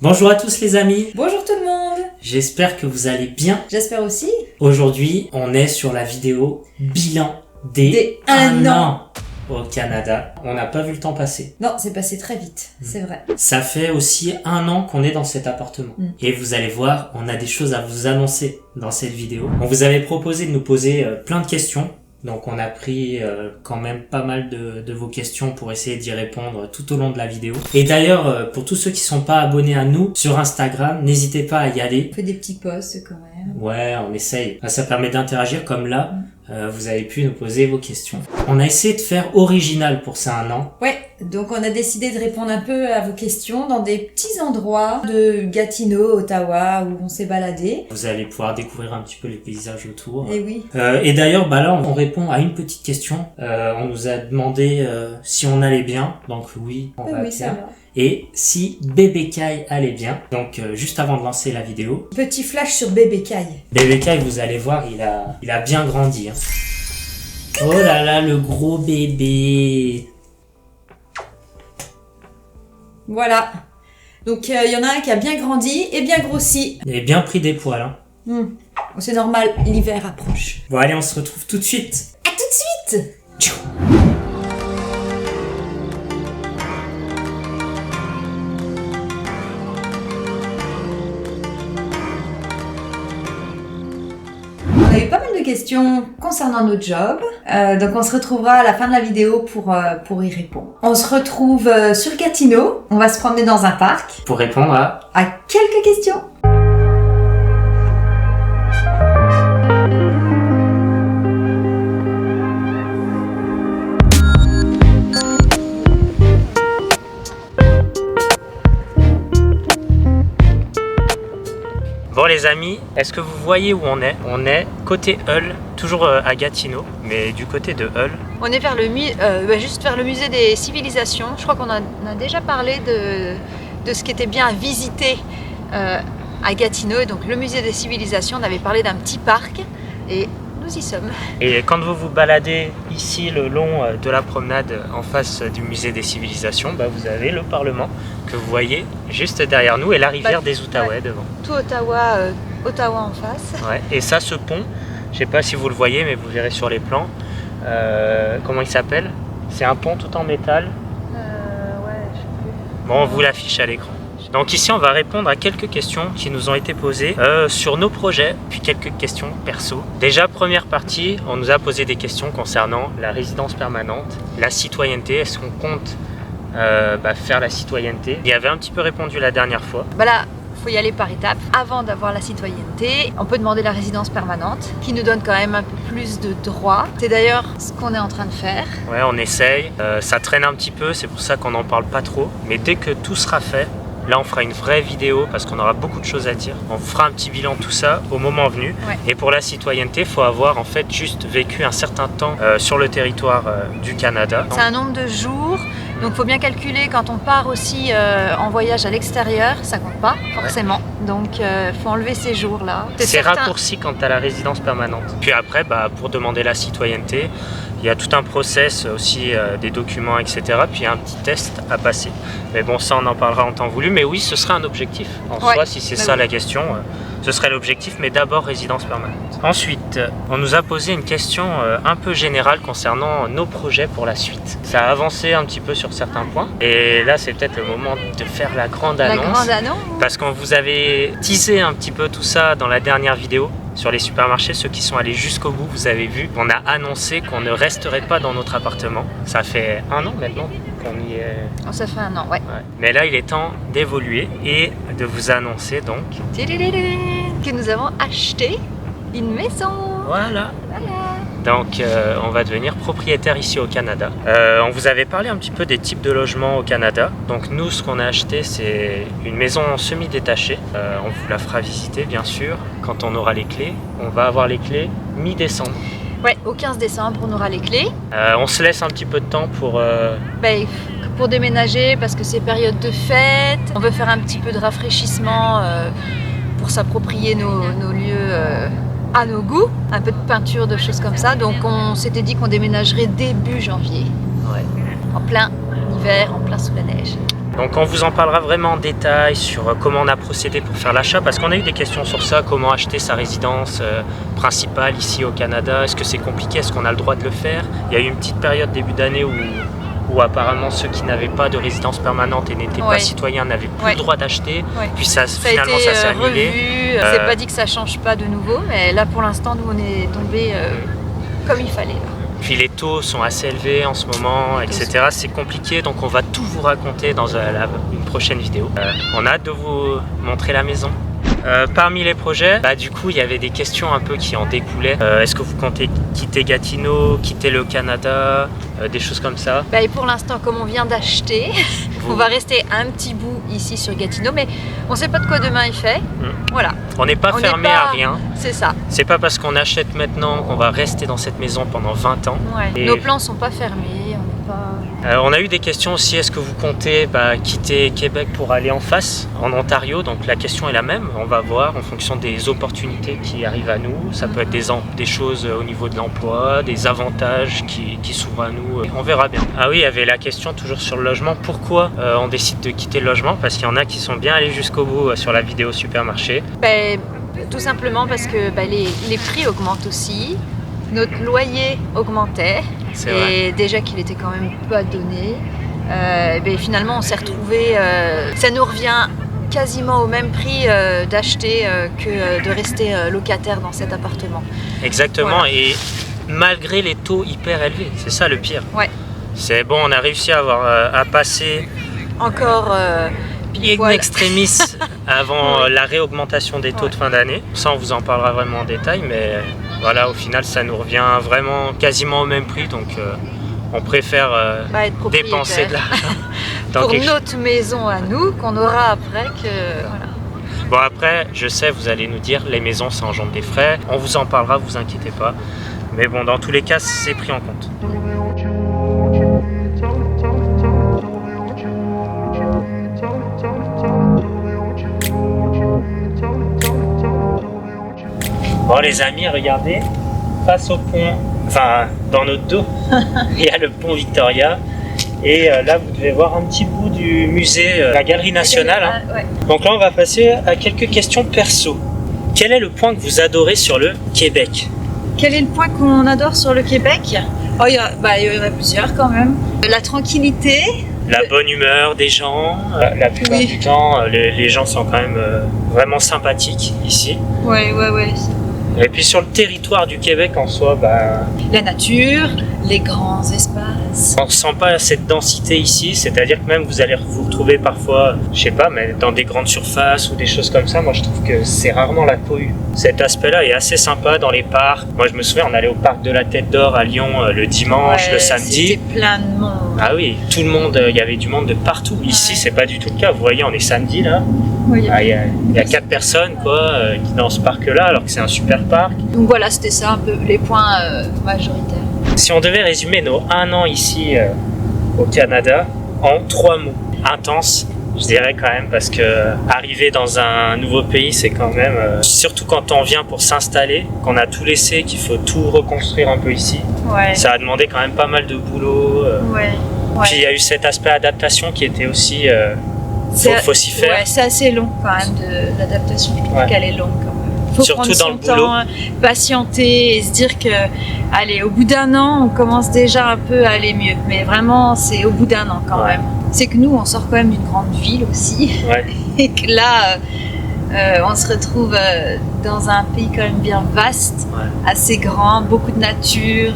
Bonjour à tous les amis, Bonjour tout le monde. j'espère que vous allez bien. J'espère aussi. Aujourd'hui, on est sur la vidéo bilan des 1 an au Canada. On n'a pas vu le temps passer. Non, c'est passé très vite, c'est vrai. Ça fait aussi 1 an qu'on est dans cet appartement. Et vous allez voir, on a des choses à vous annoncer dans cette vidéo. On vous avait proposé de nous poser plein de questions. Donc on a pris quand même pas mal de vos questions pour essayer d'y répondre tout au long de la vidéo. Et d'ailleurs, pour tous ceux qui sont pas abonnés à nous sur Instagram, n'hésitez pas à y aller. On fait des petits posts quand même. Ouais, on essaye. Ça permet d'interagir comme là. Vous avez pu nous poser vos questions. On a essayé de faire original pour ces 1 an. Ouais, donc on a décidé de répondre un peu à vos questions dans des petits endroits de Gatineau, Ottawa, où on s'est baladé. Vous allez pouvoir découvrir un petit peu les paysages autour. Et oui. Et d'ailleurs, là, on répond à une petite question. On nous a demandé si on allait bien. Donc oui, on va Oui, ça bien. va. Et si Bébé Kai allait bien. Donc juste avant de lancer la vidéo. Petit flash sur Bébé Kai. Bébé Kai, vous allez voir, il a bien grandi. Hein. Oh là là, le gros bébé. Voilà. Donc il y en a un qui a bien grandi et bien grossi. Il avait bien pris des poils. Hein. C'est normal, l'hiver approche. Bon allez, on se retrouve tout de suite. À tout de suite. Tchou. On a eu pas mal de questions concernant notre job, donc on se retrouvera à la fin de la vidéo pour y répondre. On se retrouve sur Gatineau, on va se promener dans un parc, Pour répondre à... à quelques questions. Bon les amis, est-ce que vous voyez où on est? On est côté Hull, toujours à Gatineau, mais du côté de Hull. On est vers juste vers le musée des civilisations. Je crois qu'on a déjà parlé de ce qui était bien à visiter à Gatineau. Donc le musée des civilisations, on avait parlé d'un petit parc et nous y sommes. Et quand vous vous baladez ici le long de la promenade en face du musée des civilisations, vous avez le Parlement que vous voyez juste derrière nous et la rivière des Outaouais devant. Tout Ottawa en face. Ouais. Et ça, ce pont, je sais pas si vous le voyez, mais vous verrez sur les plans, comment il s'appelle? C'est un pont tout en métal. Ouais, je sais plus. Bon, on vous l'affiche à l'écran. Donc ici, on va répondre à quelques questions qui nous ont été posées sur nos projets, puis quelques questions perso. Déjà, première partie, on nous a posé des questions concernant la résidence permanente, la citoyenneté. Est-ce qu'on compte faire la citoyenneté? Il y avait un petit peu répondu la dernière fois. Là, il faut y aller par étapes. Avant d'avoir la citoyenneté, on peut demander la résidence permanente, qui nous donne quand même un peu plus de droits. C'est d'ailleurs ce qu'on est en train de faire. Ouais, on essaye. Ça traîne un petit peu, c'est pour ça qu'on n'en parle pas trop. Mais dès que tout sera fait, là, on fera une vraie vidéo parce qu'on aura beaucoup de choses à dire. On fera un petit bilan de tout ça au moment venu. Ouais. Et pour la citoyenneté, il faut avoir en fait juste vécu un certain temps sur le territoire du Canada. C'est un nombre de jours. Donc il faut bien calculer quand on part aussi en voyage à l'extérieur, ça compte pas forcément. Donc il faut enlever ces jours-là. C'est raccourci quand tu as la résidence permanente. Puis après, pour demander la citoyenneté, il y a tout un process aussi, des documents, etc. Puis il y a un petit test à passer. Mais bon, ça on en parlera en temps voulu. Mais oui, ce serait un objectif. En soi, si c'est ça la question, ce serait l'objectif. Mais d'abord, résidence permanente. Ensuite, on nous a posé une question un peu générale concernant nos projets pour la suite. Ça a avancé un petit peu sur certains points. Et là, c'est peut-être le moment de faire la grande annonce. La grande annonce. Parce qu'on vous avait teasé un petit peu tout ça dans la dernière vidéo sur les supermarchés. Ceux qui sont allés jusqu'au bout, vous avez vu, on a annoncé qu'on ne resterait pas dans notre appartement. Ça fait 1 an maintenant qu'on y est. Oh, ça fait 1 an, ouais. Mais là, il est temps d'évoluer et de vous annoncer donc Que nous avons acheté une maison. Voilà. Voilà. Donc on va devenir propriétaire ici au Canada. On vous avait parlé un petit peu des types de logements au Canada. Donc nous, ce qu'on a acheté, c'est une maison semi-détachée. On vous la fera visiter bien sûr quand on aura les clés. On va avoir les clés mi-décembre. Ouais, au 15 décembre, on aura les clés. On se laisse un petit peu de temps pour... Pour déménager, parce que c'est période de fête. On veut faire un petit peu de rafraîchissement pour s'approprier nos lieux à nos goûts. Un peu de peinture, de choses comme ça. Donc on s'était dit qu'on déménagerait début janvier. Ouais. En plein hiver, en plein sous la neige. Donc on vous en parlera vraiment en détail sur comment on a procédé pour faire l'achat, parce qu'on a eu des questions sur ça, comment acheter sa résidence principale ici au Canada, est-ce que c'est compliqué, est-ce qu'on a le droit de le faire? Il y a eu une petite période début d'année où apparemment ceux qui n'avaient pas de résidence permanente et n'étaient pas citoyens n'avaient plus le droit d'acheter, puis finalement ça s'est annulé. C'est pas dit que ça change pas de nouveau, mais là pour l'instant nous on est tombé comme il fallait. Puis les taux sont assez élevés en ce moment, etc. C'est compliqué, donc on va tout vous raconter dans une prochaine vidéo. On a hâte de vous montrer la maison. Parmi les projets, du coup il y avait des questions un peu qui en découlaient. Est-ce que vous comptez quitter Gatineau, quitter le Canada, des choses comme ça? Et pour l'instant, comme on vient d'acheter, on va rester un petit bout ici sur Gatineau, mais on ne sait pas de quoi demain il fait. Voilà. On n'est pas fermé à rien. C'est ça. C'est pas parce qu'on achète maintenant qu'on va rester dans cette maison pendant 20 ans. Et nos plans sont pas fermés. On a eu des questions aussi, est-ce que vous comptez quitter Québec pour aller en face, en Ontario? Donc la question est la même, on va voir en fonction des opportunités qui arrivent à nous. Ça peut être des choses au niveau de l'emploi, des avantages qui s'ouvrent à nous, on verra bien. Ah oui, il y avait la question toujours sur le logement, pourquoi on décide de quitter le logement? Parce qu'il y en a qui sont bien allés jusqu'au bout sur la vidéo supermarché. Tout simplement parce que les prix augmentent aussi. Notre loyer augmentait et déjà qu'il était quand même pas donné, finalement on s'est retrouvé, ça nous revient quasiment au même prix d'acheter que de rester locataire dans cet appartement. Exactement, voilà. Et malgré les taux hyper élevés, c'est ça le pire. C'est bon, on a réussi à passer encore in extremis avant la réaugmentation des taux de fin d'année. Ça on vous en parlera vraiment en détail, mais voilà, au final ça nous revient vraiment quasiment au même prix, donc on préfère dépenser de l'argent pour notre maison à nous qu'on aura après Bon après, je sais, vous allez nous dire les maisons ça engendre des frais, on vous en parlera, vous inquiétez pas, mais bon, dans tous les cas c'est pris en compte. Bon les amis, regardez, face au pont, enfin dans notre dos, il y a le pont Victoria. Et là vous devez voir un petit bout du musée, la Galerie Nationale. Donc là on va passer à quelques questions perso. Quel est le point que vous adorez sur le Québec? Quel est le point qu'on adore sur le Québec? Il y en a plusieurs quand même. La tranquillité. La bonne humeur des gens, la plupart du temps les gens sont quand même vraiment sympathiques ici. Ouais. Et puis sur le territoire du Québec en soi, la nature, les grands espaces. On ne sent pas cette densité ici, c'est-à-dire que même vous allez vous retrouver parfois, je sais pas, mais dans des grandes surfaces ou des choses comme ça, moi je trouve que c'est rarement la cohue. Cet aspect-là est assez sympa dans les parcs. Moi je me souviens, on allait au parc de la Tête d'Or à Lyon le dimanche, le samedi. C'était plein de monde. Ah oui, tout le monde, il y avait du monde de partout. Ici c'est pas du tout le cas, vous voyez, on est samedi là. Il y a 4 personnes qui dans ce parc-là, alors que c'est un super parc. Donc voilà, c'était ça un peu les points majoritaires. Si on devait résumer nos 1 an ici au Canada en 3 mots, intense, je dirais quand même, parce que arriver dans un nouveau pays, c'est quand même, surtout quand on vient pour s'installer, qu'on a tout laissé, qu'il faut tout reconstruire un peu ici. Ça a demandé quand même pas mal de boulot. Puis il y a eu cet aspect adaptation qui était aussi... faut s'y faire. C'est assez long quand même de l'adaptation. Je trouve qu'elle est longue quand même. Faut surtout prendre dans son le boulot. temps, patienter et se dire que, allez, au bout d'1 an, on commence déjà un peu à aller mieux. Mais vraiment, c'est au bout d'1 an quand même. C'est que nous, on sort quand même d'une grande ville aussi. Et que là, on se retrouve dans un pays quand même bien vaste, assez grand, beaucoup de nature,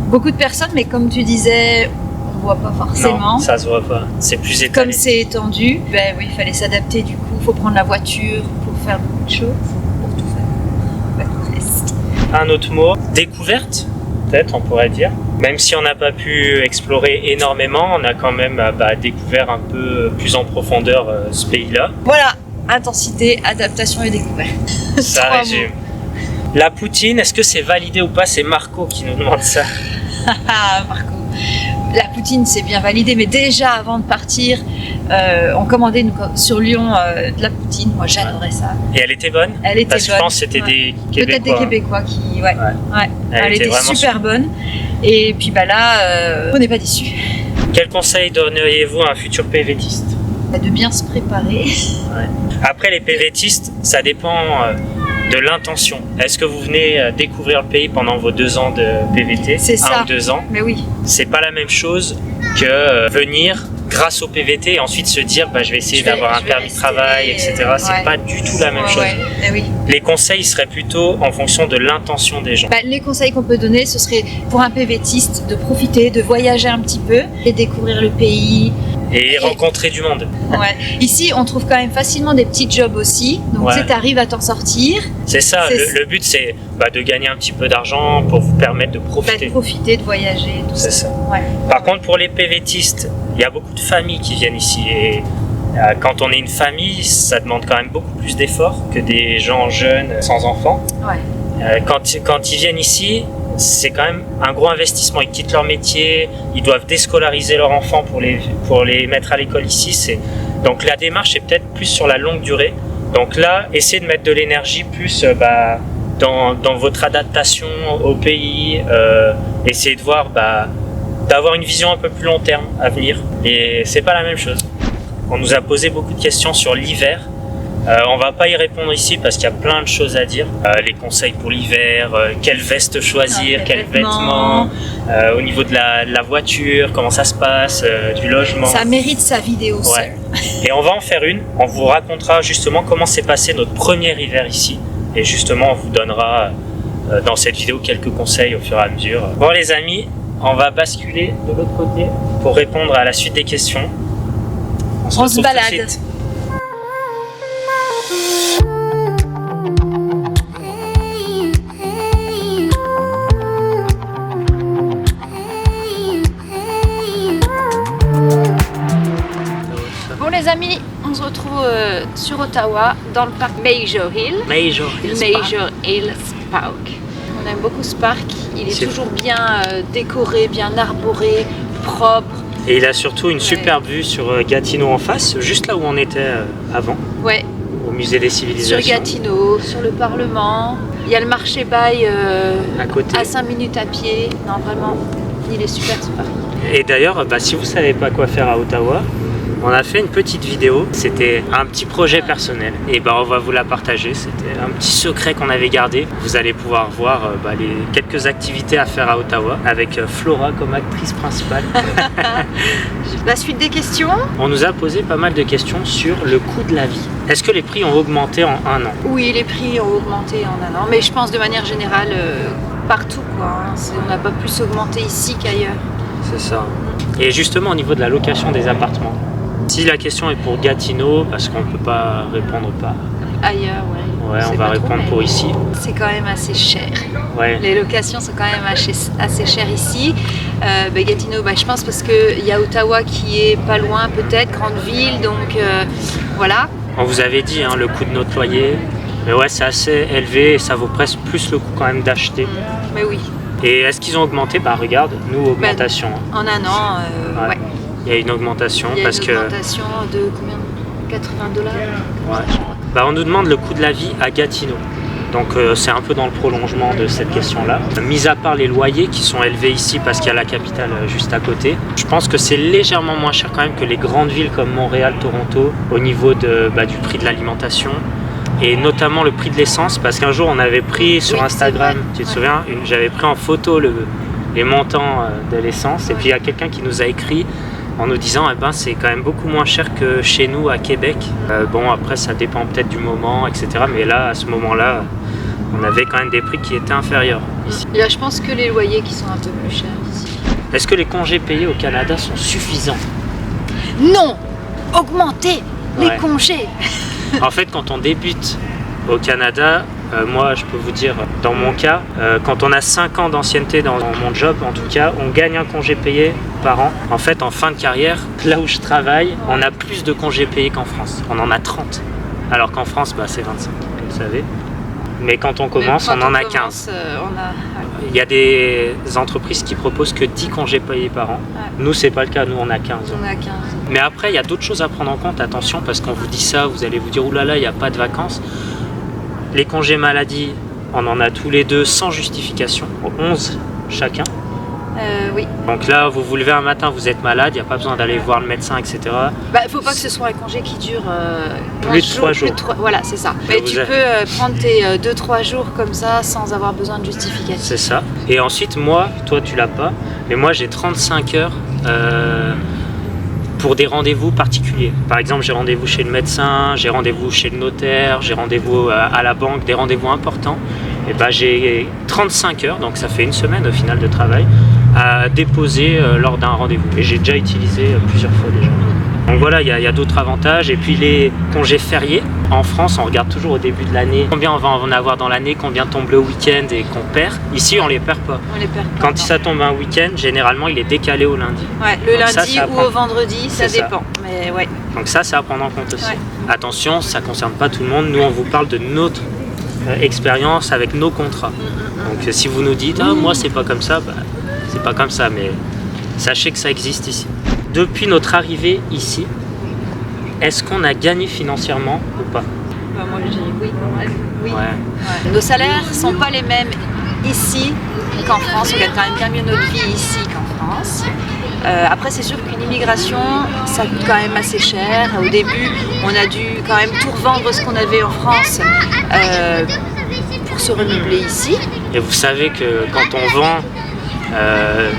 beaucoup de personnes, mais comme tu disais, on voit pas forcément. Non, ça se voit pas. C'est plus étalé. Comme c'est étendu, il fallait s'adapter du coup. Il faut prendre la voiture pour faire beaucoup de choses, pour tout faire. Un autre mot, découverte, peut-être on pourrait dire. Même si on n'a pas pu explorer énormément, on a quand même découvert un peu plus en profondeur ce pays-là. Voilà, intensité, adaptation et découverte. Ça résume. La poutine, est-ce que c'est validé ou pas? C'est Marco qui nous demande ça. Marco. La poutine, c'est bien validé, mais déjà avant de partir, on commandait sur Lyon de la poutine. Moi, j'adorais ça. Et elle était bonne? Elle était Parce bonne. Je pense que c'était des Québécois. Peut-être des Québécois qui... Elle était vraiment super bonne. Et puis là, on n'est pas déçus. Quel conseil donneriez-vous à un futur PVTiste? De bien se préparer. Après, les PVTistes, ça dépend de l'intention. Est-ce que vous venez découvrir le pays pendant vos 2 ans de PVT? C'est ça. 1 ou 2 ans. Mais oui. C'est pas la même chose que venir grâce au PVT et ensuite se dire je vais essayer d'avoir un permis de travail, etc. C'est pas du tout la même chose. Mais oui. Les conseils seraient plutôt en fonction de l'intention des gens. Les conseils qu'on peut donner, ce serait pour un PVTiste de profiter, de voyager un petit peu et découvrir le pays. Et rencontrer du monde. Ouais. Ici, on trouve quand même facilement des petits jobs aussi. Donc, tu arrives à t'en sortir. C'est ça. Le but, c'est de gagner un petit peu d'argent pour vous permettre de profiter. De profiter, de voyager, tout ça. C'est ça. Ouais. Par contre, pour les PVTistes, il y a beaucoup de familles qui viennent ici. Et quand on est une famille, ça demande quand même beaucoup plus d'efforts que des gens jeunes sans enfants. Ouais. Quand ils viennent ici, c'est quand même un gros investissement. Ils quittent leur métier, ils doivent déscolariser leurs enfants pour les mettre à l'école ici. Donc la démarche est peut-être plus sur la longue durée. Donc là, essayez de mettre de l'énergie plus dans votre adaptation au pays. Essayez de voir, d'avoir une vision un peu plus long terme à venir. Et c'est pas la même chose. On nous a posé beaucoup de questions sur l'hiver. On va pas y répondre ici parce qu'il y a plein de choses à dire. Les conseils pour l'hiver, quelle veste choisir, quels vêtements, au niveau de la voiture, comment ça se passe, du logement. Ça mérite sa vidéo. Ouais. Et on va en faire une. On vous racontera justement comment s'est passé notre premier hiver ici. Et justement, on vous donnera dans cette vidéo quelques conseils au fur et à mesure. Bon les amis, on va basculer de l'autre côté pour répondre à la suite des questions. On se balade. Bon les amis, on se retrouve sur Ottawa dans le parc Major Hill. Major Hills Park. On aime beaucoup ce parc, il est toujours bien décoré, bien arboré, propre. Et il a surtout une superbe vue sur Gatineau en face, juste là où on était avant. Ouais. Au musée des civilisations. Sur Gatineau, sur le Parlement. Il y a le marché Bail à côté. À 5 minutes à pied. Non vraiment, il est super ce parc. Et d'ailleurs, si vous savez pas quoi faire à Ottawa, on a fait une petite vidéo, c'était un petit projet personnel et on va vous la partager, c'était un petit secret qu'on avait gardé. Vous allez pouvoir voir les quelques activités à faire à Ottawa avec Flora comme actrice principale. La suite des questions. On nous a posé pas mal de questions sur le coût de la vie. Est-ce que les prix ont augmenté en 1 an? Oui, les prix ont augmenté en 1 an, mais je pense de manière générale partout quoi. On n'a pas plus augmenté ici qu'ailleurs. C'est ça. Et justement au niveau de la location des appartements. Si la question est pour Gatineau, parce qu'on ne peut pas répondre pas ailleurs, ouais, on va répondre pour ici. C'est quand même assez cher. Ouais. Les locations sont quand même assez chères ici. Gatineau, je pense parce qu'il y a Ottawa qui est pas loin peut-être, grande ville, donc voilà. On vous avait dit le coût de notre loyer, mais ouais c'est assez élevé et ça vaut presque plus le coût quand même d'acheter. Mais oui. Et est-ce qu'ils ont augmenté? Regarde, nous augmentation. En 1 an, ouais. Il y a une augmentation parce que... Il y a une augmentation de combien? $80. Ouais. On nous demande le coût de la vie à Gatineau. Donc c'est un peu dans le prolongement de cette question-là. Mis à part les loyers qui sont élevés ici parce qu'il y a la capitale juste à côté, je pense que c'est légèrement moins cher quand même que les grandes villes comme Montréal, Toronto, au niveau du prix de l'alimentation. Et notamment le prix de l'essence, parce qu'un jour on avait pris sur Instagram, tu te souviens, j'avais pris en photo les montants de l'essence, et puis il y a quelqu'un qui nous a écrit en nous disant c'est quand même beaucoup moins cher que chez nous à Québec. Après ça dépend peut-être du moment, etc. Mais là, à ce moment-là, on avait quand même des prix qui étaient inférieurs ici. Là, je pense que les loyers qui sont un peu plus chers ici. Est-ce que les congés payés au Canada sont suffisants? Non! Augmenter les congés. En fait, quand on débute au Canada, moi je peux vous dire, dans mon cas, quand on a 5 ans d'ancienneté dans mon job, en tout cas, on gagne un congé payé par an. En fait, en fin de carrière, là où je travaille, on a plus de congés payés qu'en France. On en a 30. Alors qu'en France, c'est 25, vous le savez. Mais quand on commence, on en a 15. Il y a des entreprises qui proposent que 10 congés payés par an. Ouais. Nous, c'est pas le cas, nous on a 15. On a 15. Mais après, il y a d'autres choses à prendre en compte, attention, parce qu'on vous dit ça, vous allez vous dire, oulala, il n'y a pas de vacances. Les congés maladie, on en a tous les 2 sans justification, 11 chacun. Oui. Donc là, vous vous levez un matin, vous êtes malade, il n'y a pas besoin d'aller voir le médecin, etc. Bah, il faut pas que ce soit un congé qui dure Plus de 3 jours. Voilà, c'est ça. Mais tu peux prendre tes 2-3 jours comme ça sans avoir besoin de justificatif. C'est ça. Et ensuite, moi, toi tu l'as pas, mais moi j'ai 35 heures pour des rendez-vous particuliers. Par exemple, j'ai rendez-vous chez le médecin, j'ai rendez-vous chez le notaire, j'ai rendez-vous à la banque, des rendez-vous importants. Et bah, j'ai 35 heures, donc ça fait une semaine au final de travail, à déposer lors d'un rendez-vous. Et j'ai déjà utilisé plusieurs fois déjà. Donc voilà, il y a d'autres avantages. Et puis les congés fériés, en France, on regarde toujours au début de l'année combien on va en avoir dans l'année, combien tombe le week-end et qu'on perd. Ici, on les perd pas. On les perd pas. Quand ça tombe un week-end, généralement, il est décalé au lundi. Ouais, le donc lundi ou au vendredi, ça dépend. Mais ouais. Donc ça, c'est à prendre en compte aussi. Ouais. Attention, ça ne concerne pas tout le monde. Nous, on vous parle de notre expérience avec nos contrats. Donc si vous nous dites « Ah, moi, c'est pas comme ça », bah, c'est pas comme ça, mais sachez que ça existe ici. Depuis notre arrivée ici, est-ce qu'on a gagné financièrement ou pas? Bah, moi, je dirais oui. Oui. Ouais. Ouais. Nos salaires ne sont pas les mêmes ici qu'en France. On gagne quand même bien mieux notre vie ici qu'en France. Après, c'est sûr qu'une immigration, ça coûte quand même assez cher. Au début, on a dû quand même tout revendre ce qu'on avait en France pour se remeubler ici. Et vous savez que quand on vend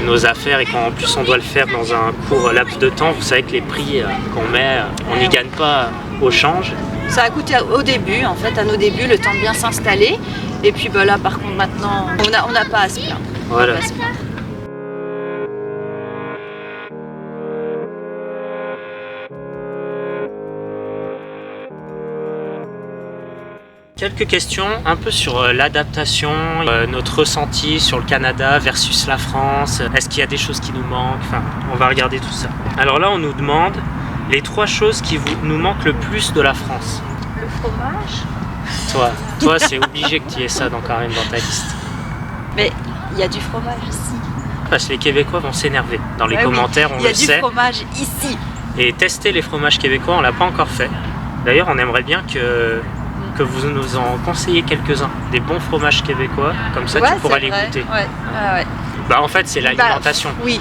nos affaires et qu'en plus on doit le faire dans un court laps de temps, vous savez que les prix qu'on met, on n'y gagne pas au change. Ça a coûté au début, en fait, à nos débuts, le temps de bien s'installer. Et puis bah, là, par contre, maintenant, on n'a pas à se plaindre. Voilà. Quelques questions un peu sur l'adaptation, notre ressenti sur le Canada versus la France. Est-ce qu'il y a des choses qui nous manquent? Enfin, on va regarder tout ça. Alors là, on nous demande les 3 choses qui nous manquent le plus de la France. Le fromage. Toi, c'est obligé que tu aies ça quand même dans ta liste. Mais il y a du fromage ici. Parce que les Québécois vont s'énerver. Dans les commentaires, on le sait. Il y a du fromage ici. Et tester les fromages québécois, on l'a pas encore fait. D'ailleurs, on aimerait bien que vous nous en conseillez quelques-uns, des bons fromages québécois, comme ça tu pourras les goûter. Ouais. Ah, ouais. Bah en fait c'est l'alimentation. Oui.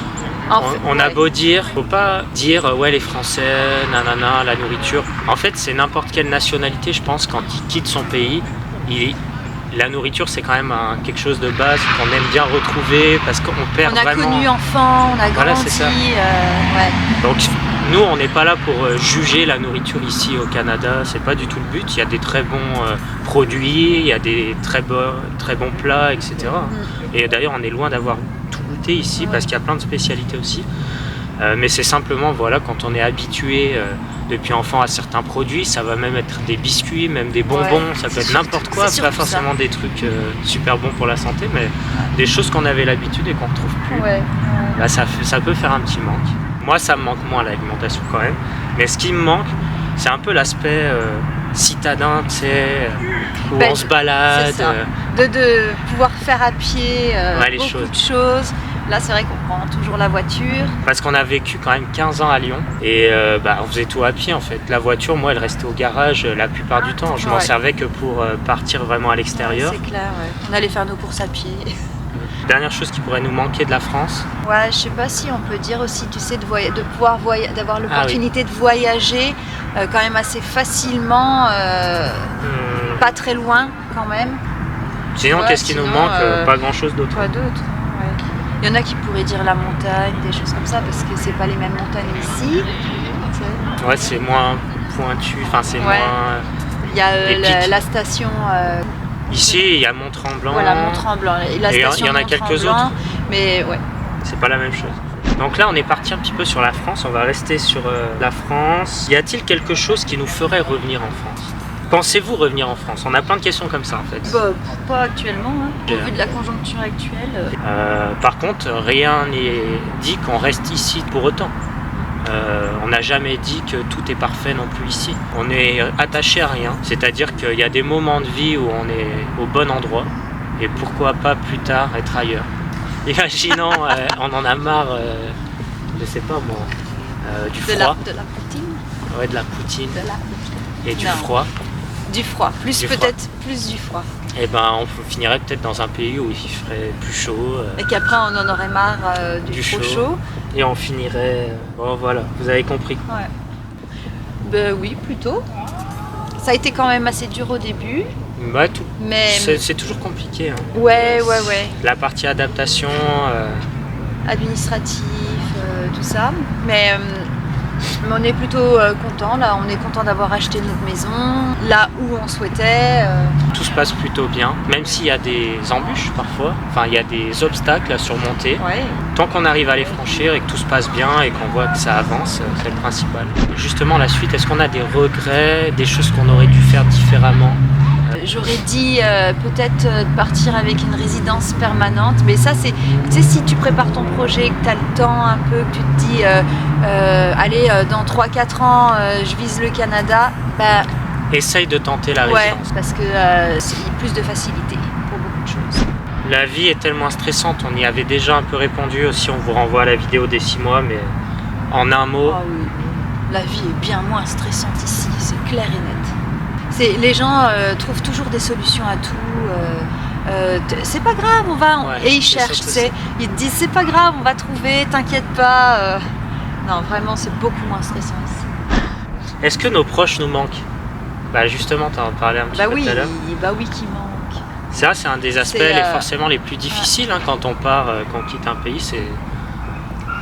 On a beau dire, faut pas dire ouais les Français, nanana, la nourriture. En fait c'est n'importe quelle nationalité, je pense, quand il quitte son pays, la nourriture c'est quand même quelque chose de base qu'on aime bien retrouver parce qu'on perd vraiment. On a connu enfant, on a grandi. Voilà, c'est ça. Ouais. Donc nous on n'est pas là pour juger la nourriture ici au Canada, c'est pas du tout le but. Il y a des très bons produits, il y a des très bons plats, etc. Et d'ailleurs on est loin d'avoir tout goûté ici parce qu'il y a plein de spécialités aussi. Mais c'est simplement voilà, quand on est habitué depuis enfant à certains produits, ça va même être des biscuits, même des bonbons, ça peut être n'importe quoi, pas forcément des trucs super bons pour la santé, mais des choses qu'on avait l'habitude et qu'on ne retrouve plus. Là, ça peut faire un petit manque. Moi, ça me manque moins l'alimentation quand même, mais ce qui me manque, c'est un peu l'aspect citadin, tu sais, où on se balade. De pouvoir faire à pied beaucoup de choses. Là, c'est vrai qu'on prend toujours la voiture. Parce qu'on a vécu quand même 15 ans à Lyon et on faisait tout à pied en fait. La voiture, moi, elle restait au garage la plupart du temps. Je m'en servais que pour partir vraiment à l'extérieur. C'est clair, ouais. On allait faire nos courses à pied. Dernière chose qui pourrait nous manquer de la France. Ouais, je sais pas si on peut dire aussi, tu sais, d'avoir l'opportunité de voyager quand même assez facilement, pas très loin quand même. Sinon, qu'est-ce qui nous manque? Pas grand-chose d'autre. Pas d'autre. Il y en a qui pourraient dire la montagne, des choses comme ça, parce que c'est pas les mêmes montagnes ici. Ouais, c'est moins pointu, enfin c'est moins. Il y a la station. Ici, il y a Mont-Tremblant. Voilà, Mont-Tremblant. Et il y en a quelques autres. Mais ouais. C'est pas la même chose. Donc là, on est parti un petit peu sur la France. On va rester sur la France. Y a-t-il quelque chose qui nous ferait revenir en France? Pensez-vous revenir en France? On a plein de questions comme ça en fait. Bah, pas actuellement, hein. Au vu de la conjoncture actuelle. Par contre, rien n'est dit qu'on reste ici pour autant. On n'a jamais dit que tout est parfait non plus ici. On est attaché à rien, c'est-à-dire qu'il y a des moments de vie où on est au bon endroit et pourquoi pas plus tard être ailleurs. Imaginons, on en a marre, je sais pas moi, du froid. De la poutine. Ouais, de la poutine. Et du froid. Du froid, plus Du peut-être plus du froid. Et ben on finirait peut-être dans un pays où il ferait plus chaud. Et qu'après on en aurait marre du trop chaud. Et on finirait... Bon voilà, vous avez compris. Ouais. Ben oui, plutôt. Ça a été quand même assez dur au début. Bah, mais c'est toujours compliqué. Hein. Ouais. La partie adaptation... administratif, tout ça. Mais on est plutôt content là. On est content d'avoir acheté notre maison là où on souhaitait. Tout se passe plutôt bien, même s'il y a des embûches parfois. Enfin, il y a des obstacles à surmonter. Ouais. Tant qu'on arrive à les franchir et que tout se passe bien et qu'on voit que ça avance, c'est le principal. Justement, la suite, est-ce qu'on a des regrets, des choses qu'on aurait dû faire différemment? J'aurais dit peut-être de partir avec une résidence permanente, mais ça c'est, tu sais, si tu prépares ton projet, que tu as le temps un peu, que tu te dis allez dans 3-4 ans je vise le Canada, bah, essaye de tenter la ouais, résidence. parce que c'est plus de facilité pour beaucoup de choses. La vie est tellement stressante, on y avait déjà un peu répondu aussi, on vous renvoie à la vidéo des 6 mois, mais en un mot... Oh, oui. La vie est bien moins stressante ici, c'est clair et net. Les gens trouvent toujours des solutions à tout. C'est pas grave, on va. Ouais, et ils cherchent, tu sais. Ils te disent c'est pas grave, on va trouver, t'inquiète pas. Non, vraiment, c'est beaucoup moins stressant ici. Est-ce que nos proches nous manquent? Bah justement, tu en parlais un petit peu tout à l'heure. Bah oui, qui manque. Ça, c'est un des aspects forcément les plus difficiles hein, quand on part, quand on quitte un pays.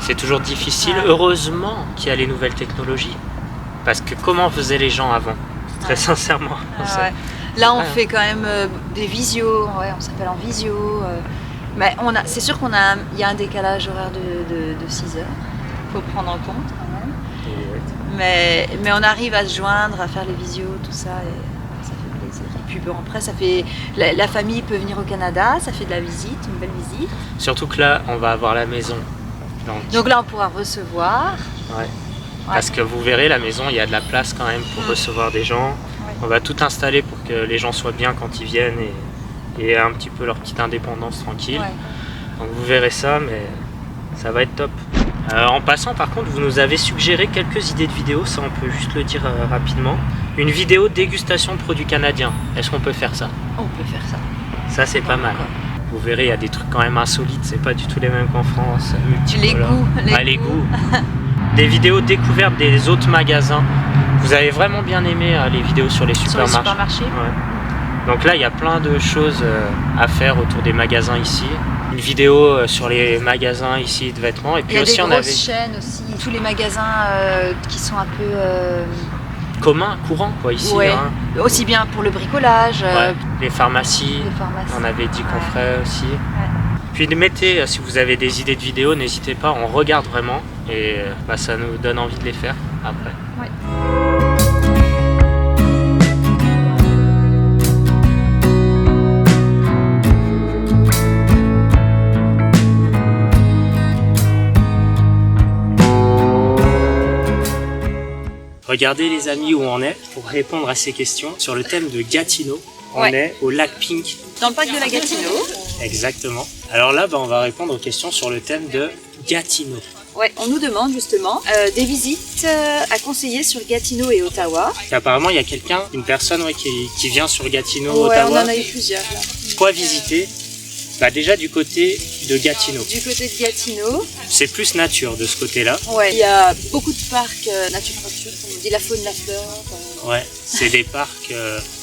C'est toujours difficile. Ouais. Heureusement qu'il y a les nouvelles technologies. Parce que comment faisaient les gens avant? Très sincèrement. Ouais. Là, on fait quand même des visios, on s'appelle en visio. Mais c'est sûr qu'il y a un décalage horaire de 6 heures. Il faut prendre en compte quand même. Mais on arrive à se joindre, à faire les visios, tout ça, et ça fait plaisir. Et puis bon, après, ça fait la famille peut venir au Canada, ça fait de la visite, une belle visite. Surtout que là, on va avoir la maison. Donc là, on pourra recevoir. Ouais. Parce que vous verrez, la maison, il y a de la place quand même pour recevoir des gens. Ouais. On va tout installer pour que les gens soient bien quand ils viennent et aient un petit peu leur petite indépendance tranquille. Ouais. Donc vous verrez ça, mais ça va être top. En passant, par contre, vous nous avez suggéré quelques idées de vidéos, ça on peut juste le dire rapidement. Une vidéo dégustation de produits canadiens. Est-ce qu'on peut faire ça? On peut faire ça. Ça, c'est pas mal. Vous verrez, il y a des trucs quand même insolites, c'est pas du tout les mêmes qu'en France. Les goûts. Les goûts. Des vidéos découvertes des autres magasins. Vous avez vraiment bien aimé les vidéos sur les supermarchés. Sur les supermarchés. Ouais. Donc là, il y a plein de choses à faire autour des magasins ici. Une vidéo sur les magasins ici de vêtements. Et puis aussi, on avait des grosses chaînes aussi. Tous les magasins qui sont un peu communs, courants quoi ici. Ouais. Hein. Aussi bien pour le bricolage. Les pharmacies. On avait dit qu'on ferait aussi. Ouais. Puis mettez, si vous avez des idées de vidéos, n'hésitez pas, on regarde vraiment et ça nous donne envie de les faire après. Ouais. Regardez les amis où on est pour répondre à ces questions sur le thème de Gatineau. On est au lac Pink. Dans le parc de la Gatineau. Exactement. Alors là, on va répondre aux questions sur le thème de Gatineau. Ouais, on nous demande justement des visites à conseiller sur Gatineau et Ottawa. Et apparemment, il y a une personne qui vient sur Gatineau, Ottawa. On en a eu plusieurs là. Quoi visiter? Déjà du côté de Gatineau. Du côté de Gatineau. C'est plus nature de ce côté-là. Ouais, il y a beaucoup de parcs nature, comme on dit, la faune, la flore. Ouais, c'est des parcs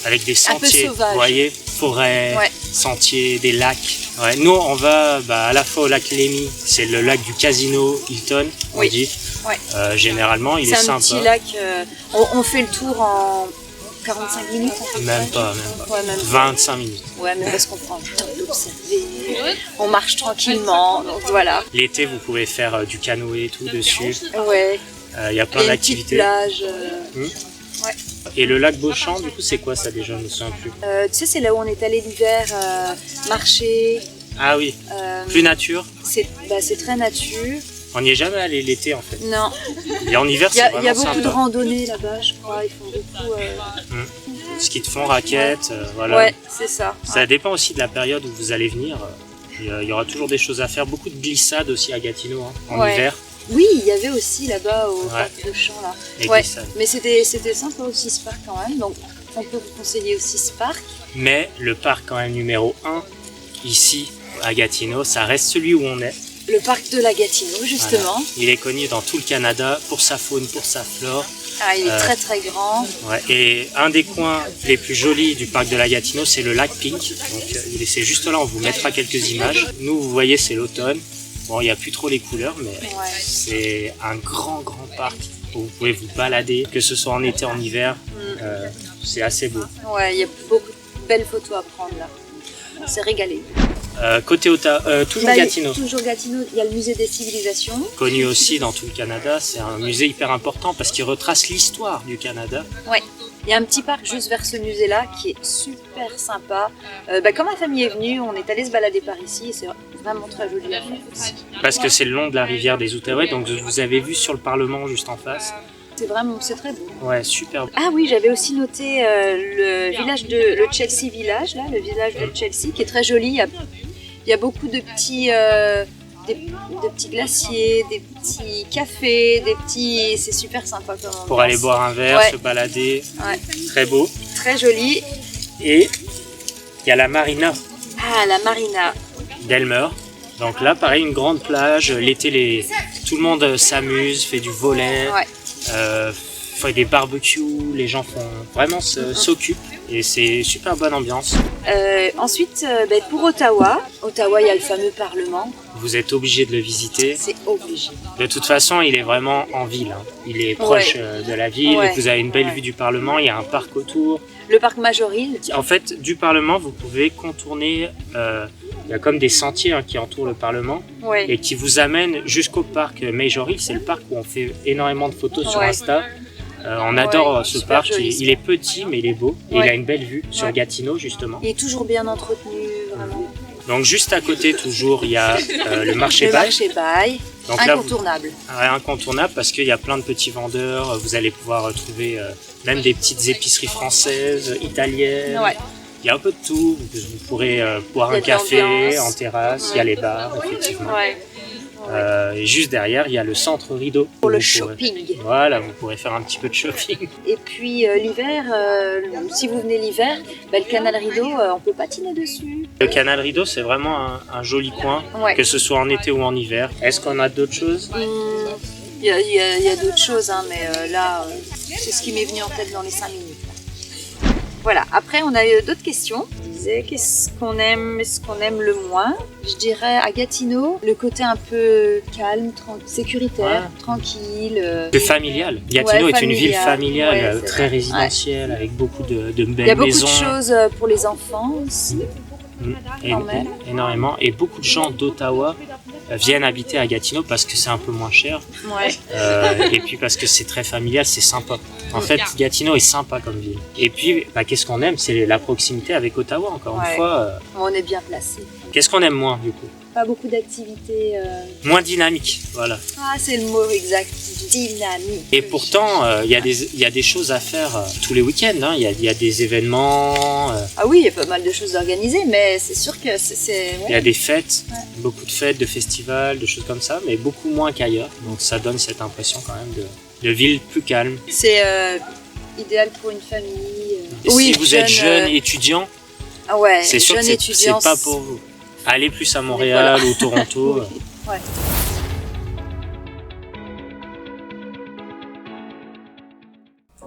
avec des sentiers, un peu sauvages. Vous voyez, forêts, sentiers, des lacs. Ouais, nous, on va à la fois au lac Lémy, c'est le lac du Casino Hilton, on dit. Ouais. Généralement, il est sympa. C'est un petit lac, on fait le tour en 45 minutes. Même pas. Ouais, même 25 minutes. Ouais, mais parce qu'on prend le temps d'observer, on marche tranquillement, donc voilà. L'été, vous pouvez faire du canoë et tout dessus. Ouais. Il y a plein d'activités. Plage. Ouais. Et le lac Beauchamp, du coup, c'est quoi ça déjà? Je me souviens plus. Tu sais, c'est là où on est allé l'hiver, marcher. Ah oui. Plus nature. C'est très nature. On n'y est jamais allé l'été en fait. Non. Et en hiver, c'est vraiment sympa. Il y a beaucoup de randonnées là-bas, je crois. Ils font beaucoup. Ski de fond, raquettes, voilà. Ouais, c'est ça. Ça dépend aussi de la période où vous allez venir. Il y aura toujours des choses à faire. Beaucoup de glissades aussi à Gatineau en hiver. Oui, il y avait aussi là-bas au parc de Champ là. Ouais. Mais c'était sympa aussi ce parc quand même. Donc on peut vous conseiller aussi ce parc. Mais le parc quand même numéro 1, ici à Gatineau, ça reste celui où on est. Le parc de la Gatineau, justement. Voilà. Il est connu dans tout le Canada pour sa faune, pour sa flore. Ah, il est très très grand. Ouais. Et un des coins les plus jolis du parc de la Gatineau, c'est le lac Pink. Donc c'est juste là, on vous mettra quelques images. Nous, vous voyez, c'est l'automne. Bon, il n'y a plus trop les couleurs, mais c'est un grand parc où vous pouvez vous balader, que ce soit en été, en hiver. C'est assez beau. Ouais, il y a beaucoup de belles photos à prendre là. On s'est régalé. Côté toujours Gatineau. Toujours Gatineau, il y a le musée des civilisations. Connu aussi dans tout le Canada, c'est un musée hyper important parce qu'il retrace l'histoire du Canada. Ouais. Il y a un petit parc juste vers ce musée-là qui est super sympa. Quand ma famille est venue, on est allé se balader par ici et c'est vraiment très joli à faire aussi. Parce que c'est le long de la rivière des Outaouais, donc vous avez vu sur le Parlement juste en face. C'est très beau. Ouais, super beau. Ah oui, j'avais aussi noté le Chelsea Village, là, le village de Chelsea, qui est très joli. Il y a beaucoup de petits, des petits glaciers, des petits cafés, c'est super sympa comme ambiance. Pour aller boire un verre, se balader. Ouais. Très beau. Très joli. Et il y a la marina. Ah, la marina. d'Elmer. Donc là, pareil, une grande plage. L'été, tout le monde s'amuse, fait du volley, fait des barbecues. Les gens vraiment s'occupent et c'est super bonne ambiance. Ensuite, pour Ottawa, il y a le fameux Parlement. Vous êtes obligé de le visiter. C'est obligé. De toute façon, il est vraiment en ville. Il est proche de la ville. Vous avez une belle vue du Parlement. Il y a un parc autour. Le parc Majoril. En fait, du Parlement, vous pouvez contourner. Il y a comme des sentiers qui entourent le Parlement et qui vous amènent jusqu'au parc Majoril. C'est le parc où on fait énormément de photos sur Insta. On adore ce parc. Il est petit, mais il est beau. Et il a une belle vue sur Gatineau, justement. Il est toujours bien entretenu, vraiment. Donc juste à côté, toujours, il y a le marché Bail. Le marché Bail, incontournable. Incontournable parce qu'il y a plein de petits vendeurs. Vous allez pouvoir trouver même des petites épiceries françaises, italiennes. Il y a un peu de tout. Vous pourrez boire un café en terrasse. Il y a les bars, effectivement. Et juste derrière, il y a le centre Rideau. Pour le shopping. Voilà, vous pourrez faire un petit peu de shopping. Et puis l'hiver, si vous venez l'hiver, le canal Rideau, on peut patiner dessus. Le canal Rideau, c'est vraiment un joli coin, que ce soit en été ou en hiver. Est-ce qu'on a d'autres choses? Il y a d'autres choses, mais là, c'est ce qui m'est venu en tête dans les 5 minutes. Voilà, après on a eu d'autres questions. Je disais, qu'est-ce qu'on aime le moins? Je dirais à Gatineau, le côté un peu calme, sécuritaire, tranquille. C'est familial. Gatineau est une ville familiale, très résidentielle, avec beaucoup de belles maisons. Il y a beaucoup de choses pour les enfants aussi. Énormément. Et beaucoup de gens d'Ottawa viennent habiter à Gatineau parce que c'est un peu moins cher. Et puis parce que c'est très familial, c'est sympa. En fait, Gatineau est sympa comme ville. Et puis, qu'est-ce qu'on aime? C'est la proximité avec Ottawa, encore une fois. On est bien placé. Qu'est-ce qu'on aime moins, du coup? Pas beaucoup d'activités. Moins dynamique, voilà. Ah, c'est le mot exact, dynamique. Et pourtant, il y a des choses à faire tous les week-ends. Il y a des événements. Ah oui, il y a pas mal de choses organisées, mais c'est sûr que c'est... Il y a des fêtes, beaucoup de fêtes, de festivals, de choses comme ça, mais beaucoup moins qu'ailleurs. Donc ça donne cette impression quand même de ville plus calme. C'est idéal pour une famille. Si vous êtes jeune étudiant, c'est sûr que c'est pas pour vous. Allez plus à Montréal ou Toronto.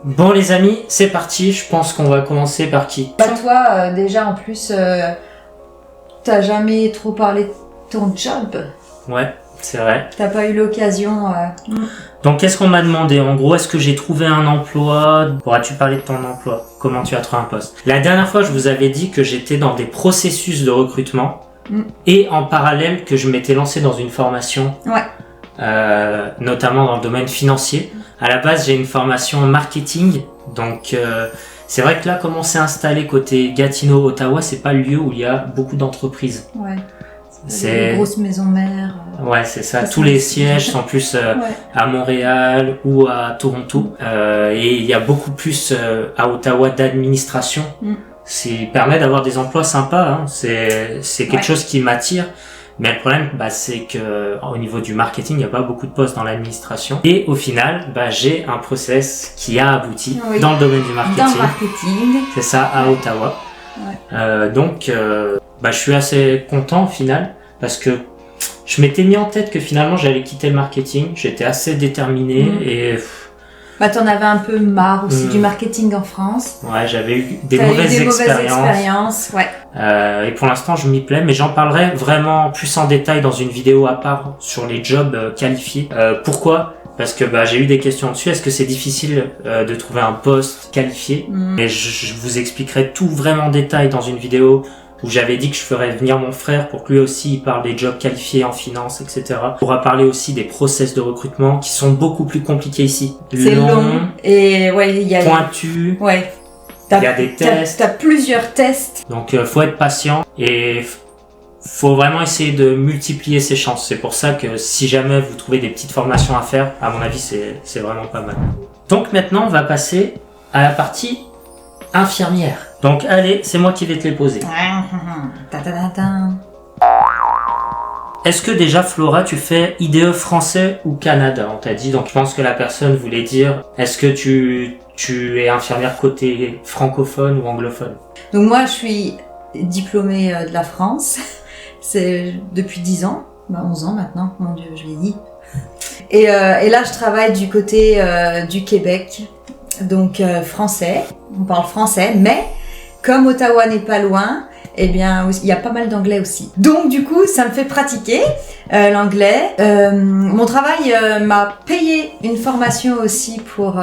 Bon les amis, c'est parti. Je pense qu'on va commencer par qui? Toi, déjà en plus, t'as jamais trop parlé de ton job. Ouais, c'est vrai. T'as pas eu l'occasion. Donc qu'est-ce qu'on m'a demandé? En gros, est-ce que j'ai trouvé un emploi? Pourras-tu parler de ton emploi? Comment tu as trouvé un poste? La dernière fois, je vous avais dit que j'étais dans des processus de recrutement. Et en parallèle que je m'étais lancé dans une formation, notamment dans le domaine financier. À la base, j'ai une formation en marketing, donc c'est vrai que là, comme on s'est installé côté Gatineau, Ottawa, c'est pas le lieu où il y a beaucoup d'entreprises. C'est des grosses maisons mères. Ouais, c'est ça. Tous les sièges sont plus à Montréal ou à Toronto, et il y a beaucoup plus à Ottawa d'administration. Ça permet d'avoir des emplois sympas, c'est quelque chose qui m'attire. Mais le problème, c'est que au niveau du marketing, il n'y a pas beaucoup de postes dans l'administration. Et au final, j'ai un process qui a abouti dans le domaine du marketing. Dans le marketing. C'est ça, à Ottawa. Ouais. Donc, je suis assez content au final parce que je m'étais mis en tête que finalement j'allais quitter le marketing. J'étais assez déterminé et... t'en avais un peu marre aussi du marketing en France. Ouais, j'avais eu des mauvaises expériences. Ouais. Et pour l'instant, je m'y plais, mais j'en parlerai vraiment plus en détail dans une vidéo à part sur les jobs qualifiés. Pourquoi ? Parce que j'ai eu des questions dessus. Est-ce que c'est difficile de trouver un poste qualifié ? Et je vous expliquerai tout vraiment en détail dans une vidéo où j'avais dit que je ferais venir mon frère pour que lui aussi il parle des jobs qualifiés en finance, etc. On pourra parler aussi des process de recrutement qui sont beaucoup plus compliqués ici. C'est long et il y a pointu. Ouais. Il y a des tests. T'as plusieurs tests. Donc faut être patient et faut vraiment essayer de multiplier ses chances. C'est pour ça que si jamais vous trouvez des petites formations à faire, à mon avis c'est vraiment pas mal. Donc maintenant on va passer à la partie infirmière. Donc allez, c'est moi qui vais te les poser. Est-ce que déjà Flora, tu fais IDE français ou Canada, on t'a dit. Donc je pense que la personne voulait dire, est-ce que tu es infirmière côté francophone ou anglophone? Donc moi je suis diplômée de la France, c'est depuis 10 ans, 11 ans maintenant, mon Dieu, je l'ai dit. Et là je travaille du côté du Québec, donc français, on parle français, mais comme Ottawa n'est pas loin, eh bien, il y a pas mal d'anglais aussi. Donc, du coup, ça me fait pratiquer l'anglais. Mon travail m'a payé une formation aussi pour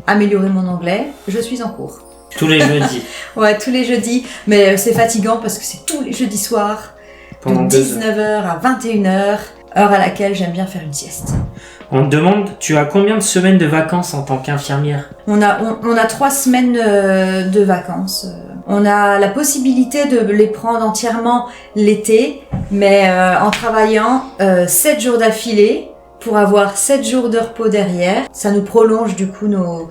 améliorer mon anglais. Je suis en cours. Tous les jeudis. Ouais, tous les jeudis. Mais c'est fatigant parce que c'est tous les jeudis soirs, de 19h à 21h, heure à laquelle j'aime bien faire une sieste. On te demande, tu as combien de semaines de vacances en tant qu'infirmière? On a 3 semaines de vacances. On a la possibilité de les prendre entièrement l'été, mais en travaillant 7 jours d'affilée pour avoir 7 jours de repos derrière. Ça nous prolonge du coup nos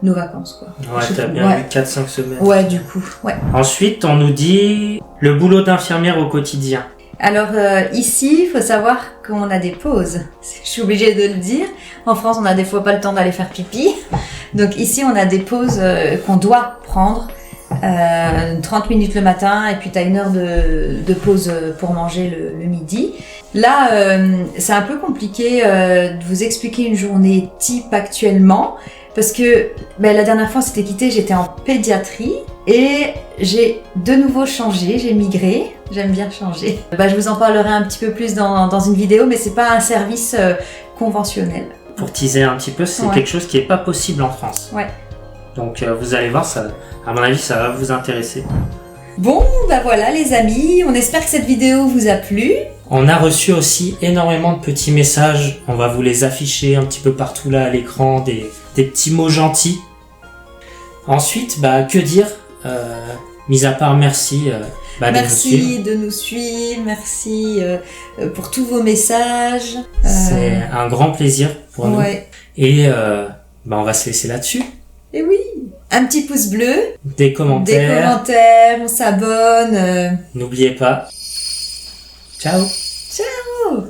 vacances, quoi. Ouais, t'as bien eu 4-5 semaines. Ouais, du coup, ouais. Ensuite, on nous dit le boulot d'infirmière au quotidien. Alors ici, il faut savoir qu'on a des pauses. Je suis obligée de le dire. En France, on a des fois pas le temps d'aller faire pipi. Donc ici, on a des pauses qu'on doit prendre. 30 minutes le matin et puis tu as 1 heure de pause pour manger le midi. Là, c'est un peu compliqué de vous expliquer une journée type actuellement parce que la dernière fois, c'était quitté, j'étais en pédiatrie et j'ai de nouveau changé, j'ai migré. J'aime bien changer. Je vous en parlerai un petit peu plus dans une vidéo, mais c'est pas un service conventionnel. Pour teaser un petit peu, c'est quelque chose qui est pas possible en France. Ouais. Donc vous allez voir, ça, à mon avis, ça va vous intéresser. Bon, voilà les amis, on espère que cette vidéo vous a plu. On a reçu aussi énormément de petits messages, on va vous les afficher un petit peu partout là à l'écran, des petits mots gentils. Ensuite, que dire, mis à part merci merci de nous suivre, merci pour tous vos messages. C'est un grand plaisir pour nous. Et on va se laisser là-dessus. Et oui, un petit pouce bleu, des commentaires, on s'abonne. N'oubliez pas. Ciao. Ciao.